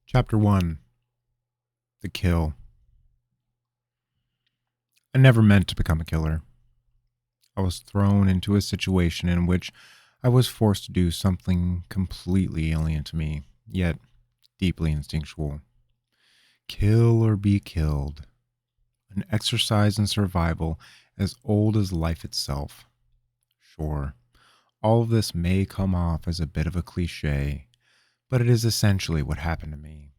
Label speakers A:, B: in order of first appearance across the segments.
A: Chapter 1. The Kill. I never meant to become a killer. I was thrown into a situation in which I was forced to do something completely alien to me, yet deeply instinctual. Kill or be killed. An exercise in survival as old as life itself. Sure, all of this may come off as a bit of a cliche, but it is essentially what happened to me.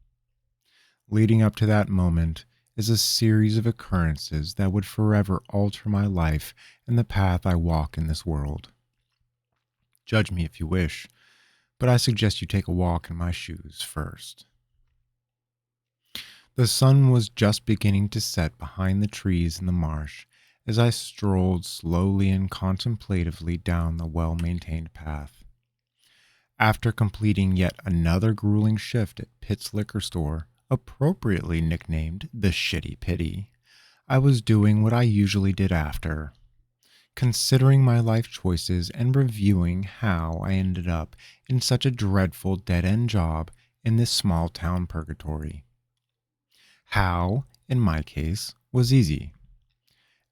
A: Leading up to that moment is a series of occurrences that would forever alter my life and the path I walk in this world. Judge me if you wish, but I suggest you take a walk in my shoes first. The sun was just beginning to set behind the trees in the marsh as I strolled slowly and contemplatively down the well-maintained path. After completing yet another grueling shift at Pitt's liquor store, appropriately nicknamed the Shitty Pity, I was doing what I usually did after, considering my life choices and reviewing how I ended up in such a dreadful dead-end job in this small town purgatory. How, in my case, was easy.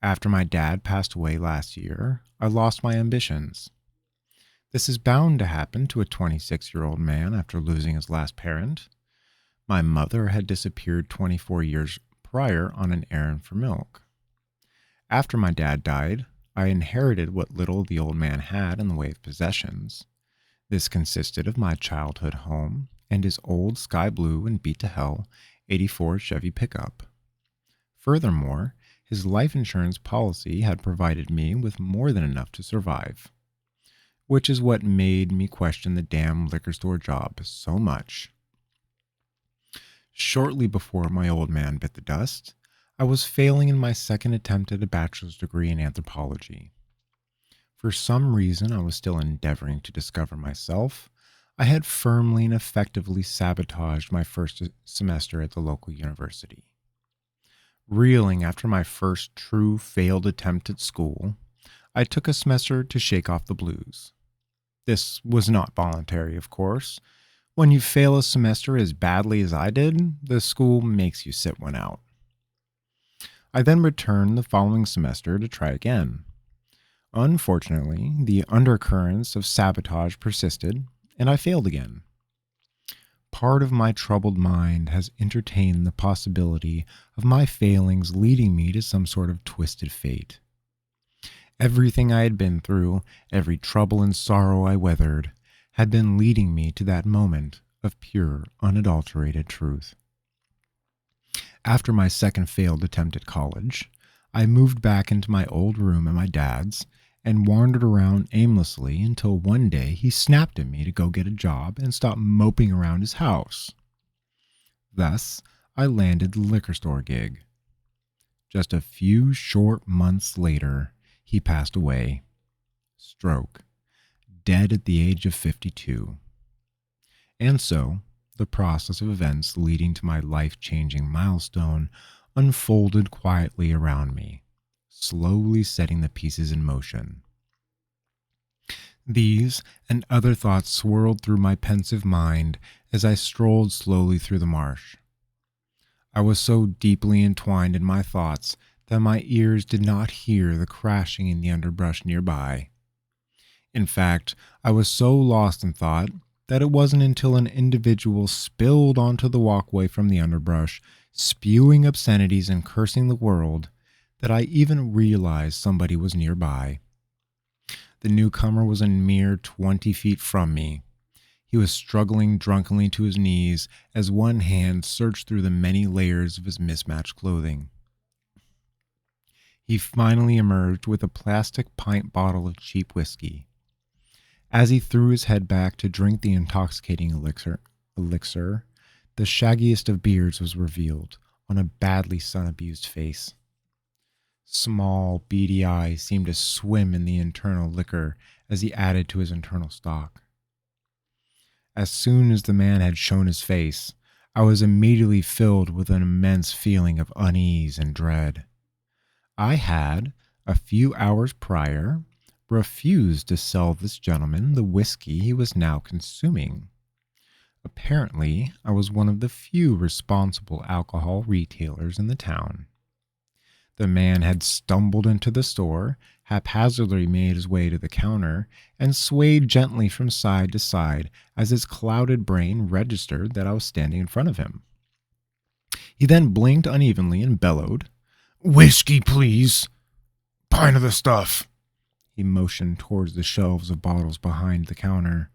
A: After my dad passed away last year, I lost my ambitions. This is bound to happen to a 26-year-old man after losing his last parent. My mother had disappeared 24 years prior on an errand for milk. After my dad died, I inherited what little the old man had in the way of possessions. This consisted of my childhood home and his old sky blue and beat to hell 84 Chevy pickup. Furthermore, his life insurance policy had provided me with more than enough to survive, which is what made me question the damn liquor store job so much. Shortly before my old man bit the dust, I was failing in my second attempt at a bachelor's degree in anthropology. For some reason, I was still endeavoring to discover myself. I had firmly and effectively sabotaged my first semester at the local university. Reeling after my first true failed attempt at school, I took a semester to shake off the blues. This was not voluntary, of course. When you fail a semester as badly as I did, the school makes you sit one out. I then returned the following semester to try again. Unfortunately, the undercurrents of sabotage persisted, and I failed again. Part of my troubled mind has entertained the possibility of my failings leading me to some sort of twisted fate. Everything I had been through, every trouble and sorrow I weathered, had been leading me to that moment of pure, unadulterated truth. After my second failed attempt at college, I moved back into my old room at my dad's and wandered around aimlessly until one day he snapped at me to go get a job and stop moping around his house. Thus, I landed the liquor store gig. Just a few short months later, he passed away. Stroke. Dead at the age of 52. And so, the process of events leading to my life-changing milestone unfolded quietly around me, slowly setting the pieces in motion. These and other thoughts swirled through my pensive mind as I strolled slowly through the marsh. I was so deeply entwined in my thoughts that my ears did not hear the crashing in the underbrush nearby. In fact, I was so lost in thought that it wasn't until an individual spilled onto the walkway from the underbrush, spewing obscenities and cursing the world, that I even realized somebody was nearby. The newcomer was a mere 20 feet from me. He was struggling drunkenly to his knees as one hand searched through the many layers of his mismatched clothing. He finally emerged with a plastic pint bottle of cheap whiskey. As he threw his head back to drink the intoxicating elixir, the shaggiest of beards was revealed on a badly sun-abused face. Small, beady eyes seemed to swim in the internal liquor as he added to his internal stock. As soon as the man had shown his face, I was immediately filled with an immense feeling of unease and dread. I had, a few hours prior, refused to sell this gentleman the whiskey he was now consuming. Apparently, I was one of the few responsible alcohol retailers in the town. The man had stumbled into the store, haphazardly made his way to the counter, and swayed gently from side to side as his clouded brain registered that I was standing in front of him. He then blinked unevenly and bellowed, "Whiskey, please! Pint of the stuff!" He motioned towards the shelves of bottles behind the counter.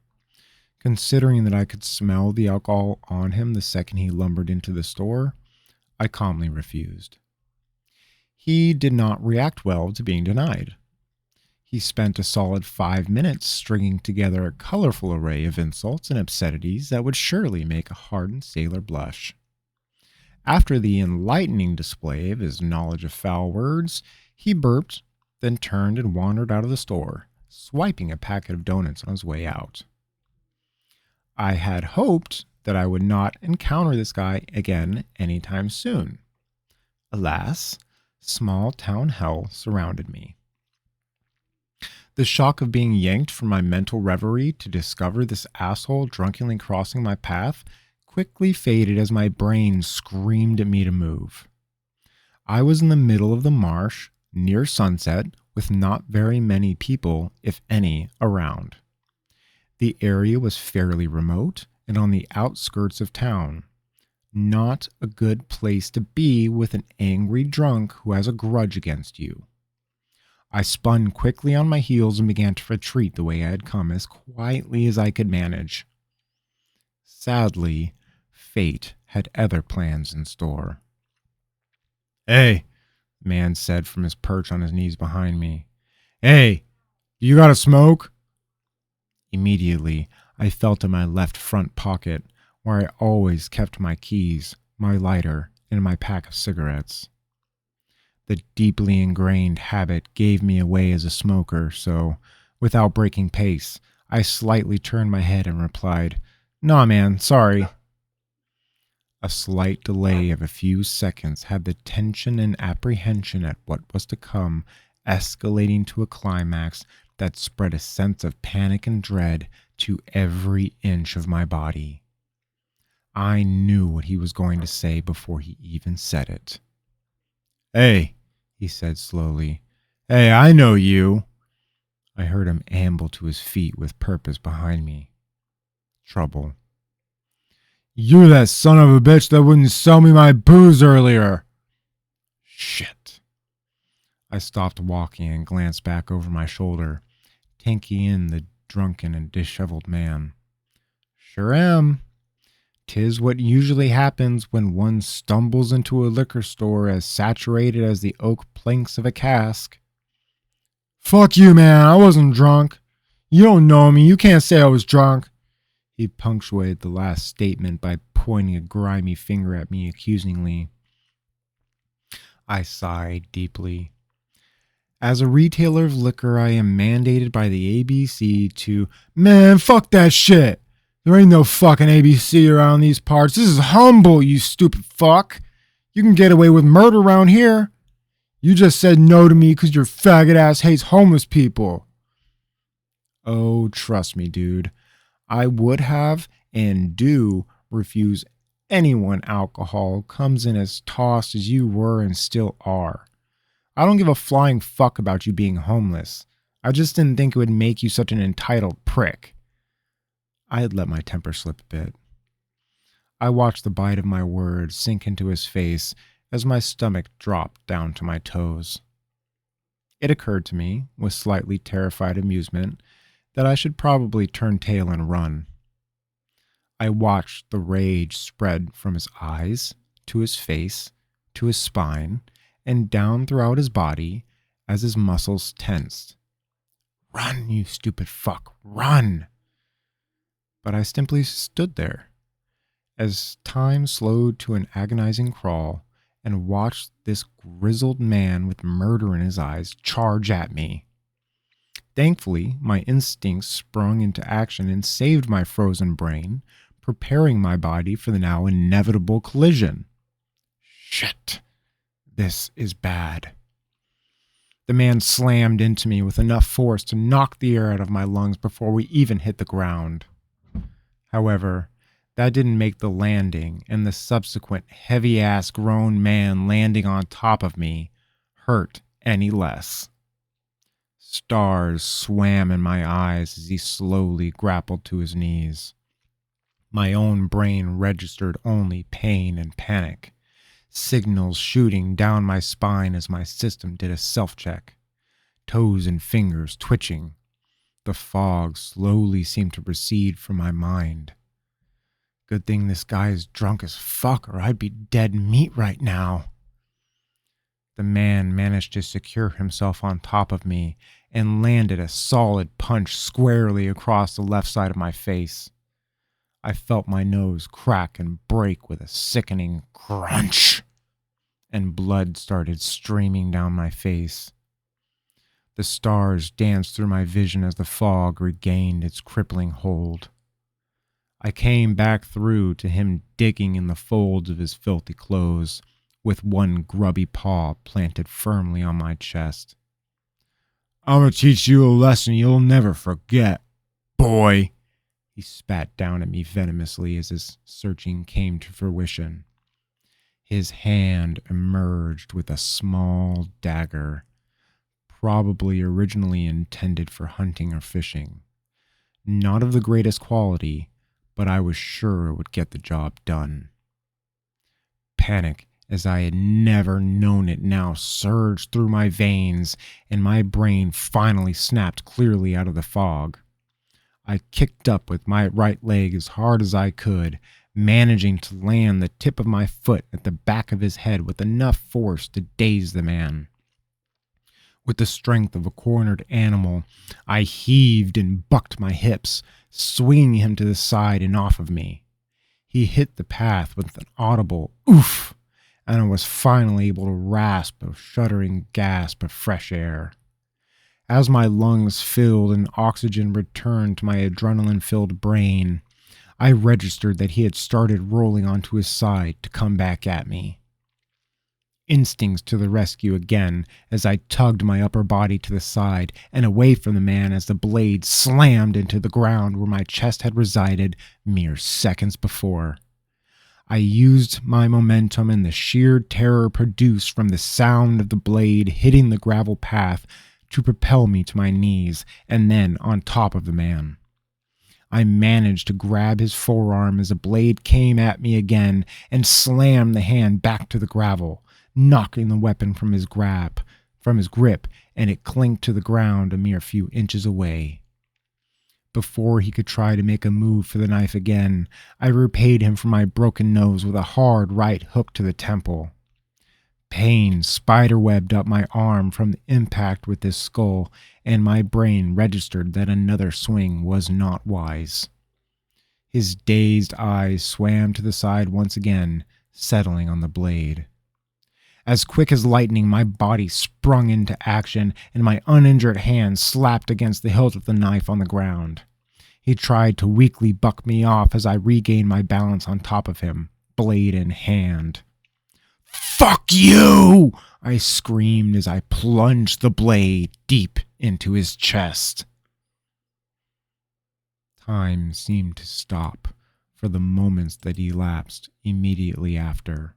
A: Considering that I could smell the alcohol on him the second he lumbered into the store, I calmly refused. He did not react well to being denied. He spent a solid 5 minutes stringing together a colorful array of insults and obscenities that would surely make a hardened sailor blush. After the enlightening display of his knowledge of foul words, he burped, then turned and wandered out of the store, swiping a packet of donuts on his way out. I had hoped that I would not encounter this guy again anytime soon. Alas, small town hell surrounded me. The shock of being yanked from my mental reverie to discover this asshole drunkenly crossing my path quickly faded as my brain screamed at me to move. I was in the middle of the marsh, near sunset, with not very many people, if any, around. The area was fairly remote and on the outskirts of town. Not a good place to be with an angry drunk who has a grudge against you. I spun quickly on my heels and began to retreat the way I had come, as quietly as I could manage. Sadly, fate had other plans in store. "Hey," the man said from his perch on his knees behind me. "Hey, you got a smoke?" Immediately, I felt in my left front pocket, where I always kept my keys, my lighter, and my pack of cigarettes. The deeply ingrained habit gave me away as a smoker, so, without breaking pace, I slightly turned my head and replied, "Nah, man, sorry." A slight delay of a few seconds had the tension and apprehension at what was to come escalating to a climax that spread a sense of panic and dread to every inch of my body. I knew what he was going to say before he even said it. "Hey," he said slowly. "Hey, I know you." I heard him amble to his feet with purpose behind me. Trouble. "You're that son of a bitch that wouldn't sell me my booze earlier." Shit. I stopped walking and glanced back over my shoulder, taking in the drunken and disheveled man. "Sure am. 'Tis what usually happens when one stumbles into a liquor store as saturated as the oak planks of a cask." "Fuck you, man. I wasn't drunk. You don't know me. You can't say I was drunk." He punctuated the last statement by pointing a grimy finger at me accusingly. I sighed deeply. As a retailer of liquor, I am mandated by the ABC to, "Man, fuck that shit. There ain't no fucking ABC around these parts. This is Humboldt, you stupid fuck. You can get away with murder around here. You just said no to me because your faggot ass hates homeless people." Oh, trust me, dude. I would have and do refuse anyone alcohol comes in as tossed as you were and still are. I don't give a flying fuck about you being homeless. I just didn't think it would make you such an entitled prick. I had let my temper slip a bit. I watched the bite of my words sink into his face as my stomach dropped down to my toes. It occurred to me, with slightly terrified amusement, that I should probably turn tail and run. I watched the rage spread from his eyes, to his face, to his spine, and down throughout his body as his muscles tensed. "Run, you stupid fuck, run!" But I simply stood there, as time slowed to an agonizing crawl, and watched this grizzled man with murder in his eyes charge at me. Thankfully, my instincts sprung into action and saved my frozen brain, preparing my body for the now inevitable collision. Shit. This is bad. The man slammed into me with enough force to knock the air out of my lungs before we even hit the ground. However, That didn't make the landing and the subsequent heavy-ass grown man landing on top of me hurt any less. Stars swam in my eyes as he slowly grappled to his knees. My own brain registered only pain and panic, signals shooting down my spine as my system did a self-check, toes and fingers twitching. The fog slowly seemed to recede from my mind. Good thing this guy is drunk as fuck, or I'd be dead meat right now. The man managed to secure himself on top of me and landed a solid punch squarely across the left side of my face. I felt my nose crack and break with a sickening crunch, and blood started streaming down my face. The stars danced through my vision as the fog regained its crippling hold. I came back through to him digging in the folds of his filthy clothes, with one grubby paw planted firmly on my chest. "I'm gonna teach you a lesson you'll never forget, boy," he spat down at me venomously as his searching came to fruition. His hand emerged with a small dagger, probably originally intended for hunting or fishing. Not of the greatest quality, but I was sure it would get the job done. Panic, as I had never known it, now surged through my veins, and my brain finally snapped clearly out of the fog. I kicked up with my right leg as hard as I could, managing to land the tip of my foot at the back of his head with enough force to daze the man. With the strength of a cornered animal, I heaved and bucked my hips, swinging him to the side and off of me. He hit the path with an audible oof, and I was finally able to rasp a shuddering gasp of fresh air. As my lungs filled and oxygen returned to my adrenaline-filled brain, I registered that he had started rolling onto his side to come back at me. Instincts to the rescue again as I tugged my upper body to the side and away from the man as the blade slammed into the ground where my chest had resided mere seconds before. I used my momentum and the sheer terror produced from the sound of the blade hitting the gravel path to propel me to my knees and then on top of the man. I managed to grab his forearm as the blade came at me again and slammed the hand back to the gravel, knocking the weapon from his grip, and it clinked to the ground a mere few inches away. Before he could try to make a move for the knife again, I repaid him for my broken nose with a hard right hook to the temple. Pain spiderwebbed up my arm from the impact with his skull, and my brain registered that another swing was not wise. His dazed eyes swam to the side once again, settling on the blade. As quick as lightning, my body sprung into action, and my uninjured hand slapped against the hilt of the knife on the ground. He tried to weakly buck me off as I regained my balance on top of him, blade in hand. "Fuck you!" I screamed as I plunged the blade deep into his chest. Time seemed to stop for the moments that elapsed immediately after.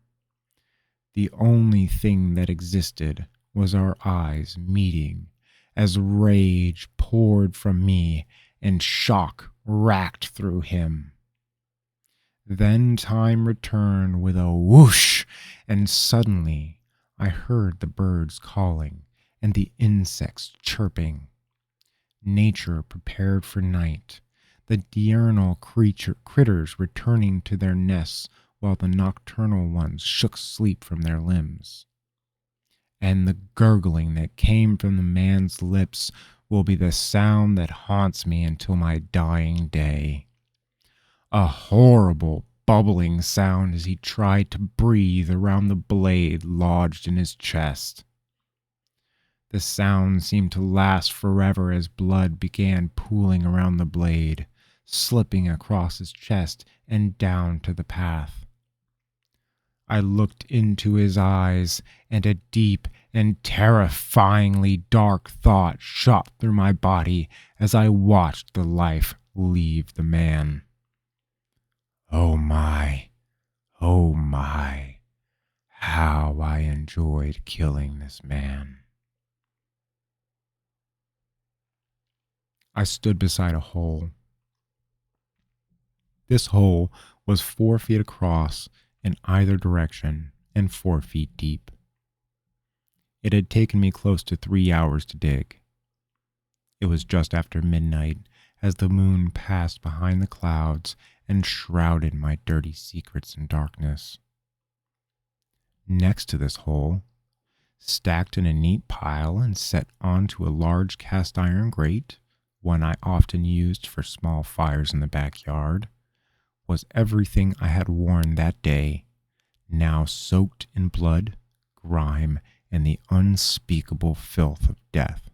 A: The only thing that existed was our eyes meeting as rage poured from me and shock racked through him. Then time returned with a whoosh, and suddenly I heard the birds calling and the insects chirping. Nature prepared for night, the diurnal critters returning to their nests while the nocturnal ones shook sleep from their limbs. And the gurgling that came from the man's lips will be the sound that haunts me until my dying day. A horrible bubbling sound as he tried to breathe around the blade lodged in his chest. The sound seemed to last forever as blood began pooling around the blade, slipping across his chest and down to the path. I looked into his eyes, and a deep and terrifyingly dark thought shot through my body as I watched the life leave the man. Oh my, how I enjoyed killing this man. I stood beside a hole. This hole was 4 feet across in either direction and 4 feet deep. It had taken me close to 3 hours to dig. It was just after midnight as the moon passed behind the clouds and shrouded my dirty secrets in darkness. Next to this hole, stacked in a neat pile and set onto a large cast iron grate, one I often used for small fires in the backyard, was everything I had worn that day, now soaked in blood, grime, and the unspeakable filth of death.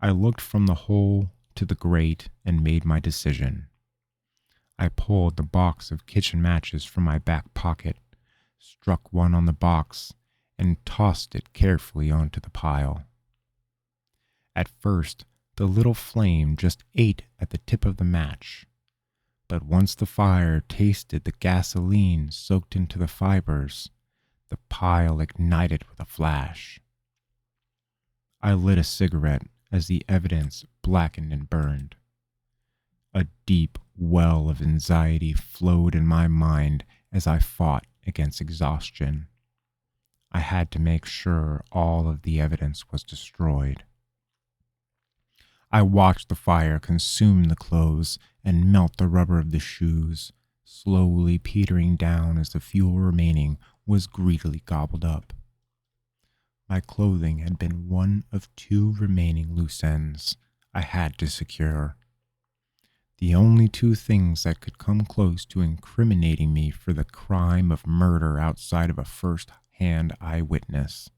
A: I looked from the hole to the grate and made my decision. I pulled the box of kitchen matches from my back pocket, struck one on the box, and tossed it carefully onto the pile. At first, the little flame just ate at the tip of the match, but once the fire tasted the gasoline soaked into the fibers, the pile ignited with a flash. I lit a cigarette as the evidence blackened and burned. A deep well of anxiety flowed in my mind as I fought against exhaustion. I had to make sure all of the evidence was destroyed. I watched the fire consume the clothes and melt the rubber of the shoes, slowly petering down as the fuel remaining was greedily gobbled up. My clothing had been one of 2 remaining loose ends I had to secure. The only 2 things that could come close to incriminating me for the crime of murder outside of a first-hand eyewitness.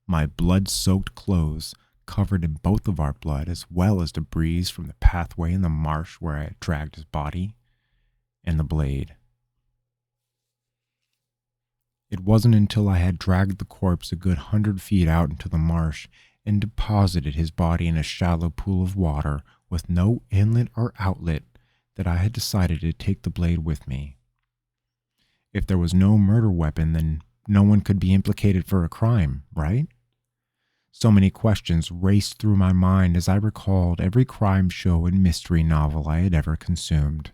A: My blood-soaked clothes, covered in both of our blood, as well as debris from the pathway in the marsh where I had dragged his body, and the blade. It wasn't until I had dragged the corpse a good 100 feet out into the marsh and deposited his body in a shallow pool of water with no inlet or outlet that I had decided to take the blade with me. If there was no murder weapon, then no one could be implicated for a crime, right? So many questions raced through my mind as I recalled every crime show and mystery novel I had ever consumed.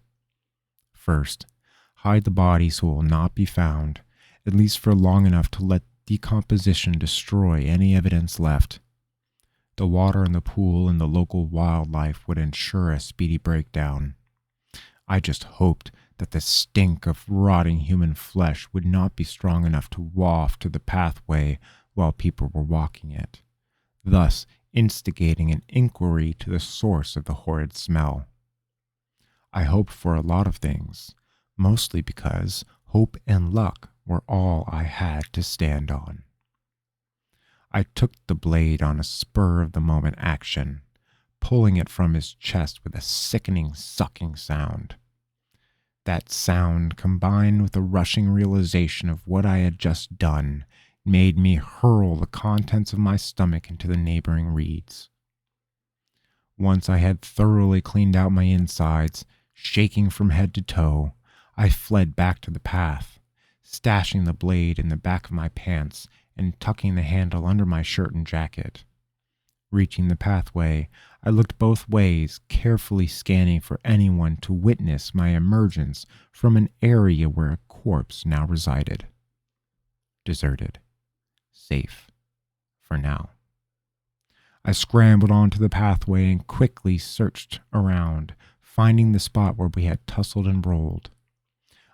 A: First, hide the body so it will not be found, at least for long enough to let decomposition destroy any evidence left. The water in the pool and the local wildlife would ensure a speedy breakdown. I just hoped that the stink of rotting human flesh would not be strong enough to waft to the pathway while people were walking it, thus instigating an inquiry to the source of the horrid smell. I hoped for a lot of things, mostly because hope and luck were all I had to stand on. I took the blade on a spur-of-the-moment action, pulling it from his chest with a sickening sucking sound. That sound, combined with the rushing realization of what I had just done, made me hurl the contents of my stomach into the neighboring reeds. Once I had thoroughly cleaned out my insides, shaking from head to toe, I fled back to the path, stashing the blade in the back of my pants and tucking the handle under my shirt and jacket. Reaching the pathway, I looked both ways, carefully scanning for anyone to witness my emergence from an area where a corpse now resided. Deserted. Safe. For now. I scrambled onto the pathway and quickly searched around, finding the spot where we had tussled and rolled.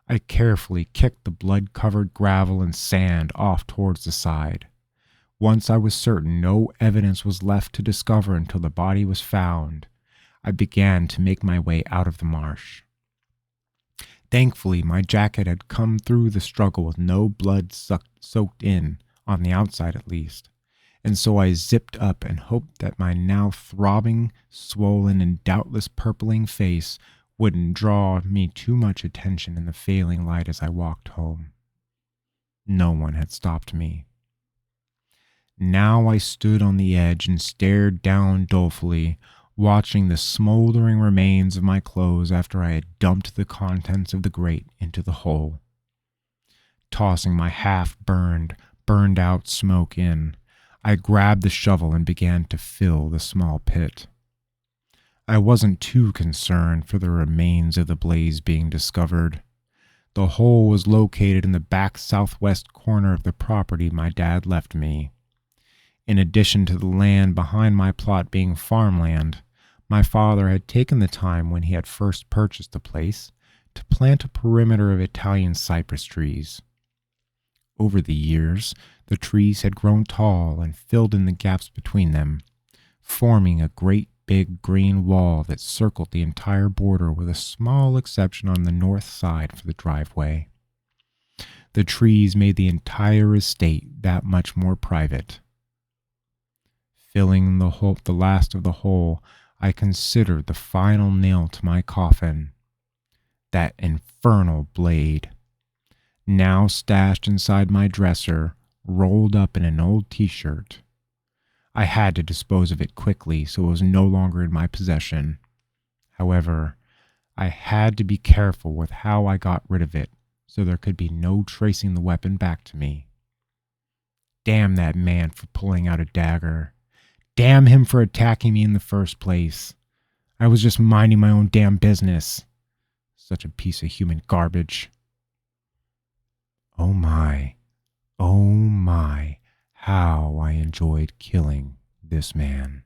A: I carefully kicked the blood-covered gravel and sand off towards the side. Once I was certain no evidence was left to discover until the body was found, I began to make my way out of the marsh. Thankfully, my jacket had come through the struggle with no blood soaked in, on the outside at least, and so I zipped up and hoped that my now throbbing, swollen, and doubtless purpling face wouldn't draw me too much attention in the failing light as I walked home. No one had stopped me. Now I stood on the edge and stared down dolefully, watching the smoldering remains of my clothes after I had dumped the contents of the grate into the hole. Tossing my burned out smoke in, I grabbed the shovel and began to fill the small pit. I wasn't too concerned for the remains of the blaze being discovered. The hole was located in the back southwest corner of the property my dad left me. In addition to the land behind my plot being farmland, my father had taken the time when he had first purchased the place to plant a perimeter of Italian cypress trees. Over the years, the trees had grown tall and filled in the gaps between them, forming a great big green wall that circled the entire border with a small exception on the north side for the driveway. The trees made the entire estate that much more private. Filling the last of the hole, I considered the final nail to my coffin. That infernal blade. Now stashed inside my dresser, rolled up in an old t-shirt. I had to dispose of it quickly so it was no longer in my possession. However, I had to be careful with how I got rid of it so there could be no tracing the weapon back to me. Damn that man for pulling out a dagger. Damn him for attacking me in the first place. I was just minding my own damn business. Such a piece of human garbage. Oh my, how I enjoyed killing this man.